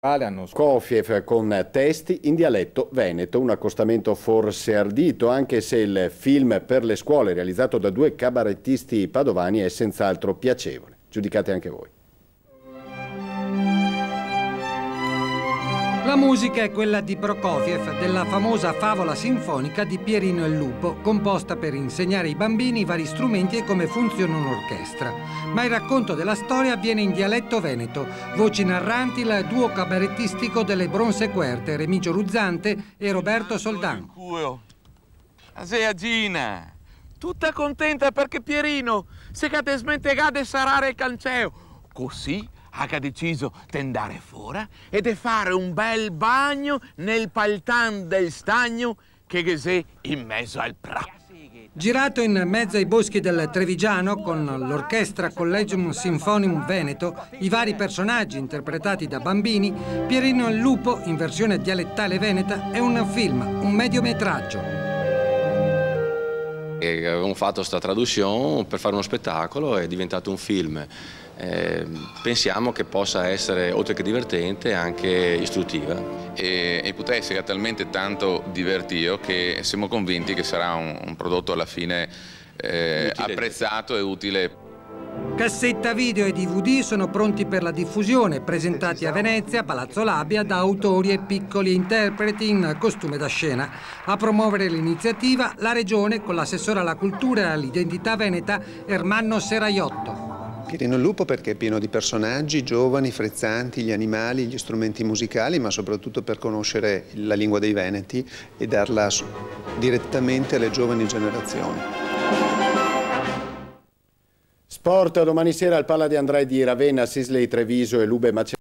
Hanno Prokofiev con testi in dialetto veneto, un accostamento forse ardito, anche se il film per le scuole realizzato da due cabarettisti padovani è senz'altro piacevole. Giudicate anche voi. La musica è quella di Prokofiev, della famosa favola sinfonica di Pierino il Lupo, composta per insegnare ai bambini i vari strumenti e come funziona un'orchestra. Ma il racconto della storia avviene in dialetto veneto. Voci narranti il duo cabarettistico delle Bronze Querte, Remigio Ruzzante e Roberto Soldan. La sei Gina, tutta contenta perché Pierino si è smentegato di sarare il canceo. Così ha deciso di andare fuori e di fare un bel bagno nel paltan del stagno che c'è in mezzo al prato. Girato in mezzo ai boschi del Trevigiano con l'orchestra Collegium Sinfonium Veneto, i vari personaggi interpretati da bambini, Pierino il Lupo, in versione dialettale veneta, è un film, un mediometraggio. Abbiamo fatto questa traduzione per fare uno spettacolo, è diventato un film. Pensiamo che possa essere, oltre che divertente, anche istruttiva. E può essere talmente tanto divertito che siamo convinti che sarà un prodotto alla fine apprezzato e utile. Cassetta video e DVD sono pronti per la diffusione, presentati a Venezia, Palazzo Labia, da autori e piccoli interpreti in costume da scena. A promuovere l'iniziativa la Regione con l'assessore alla cultura e all'identità veneta Ermanno Seraiotto. Pierino il Lupo perché è pieno di personaggi giovani, frizzanti, gli animali, gli strumenti musicali, ma soprattutto per conoscere la lingua dei veneti e darla direttamente alle giovani generazioni. Sport domani sera al Palla di Andrai di Ravenna, Sisley Treviso e Lube Macerata.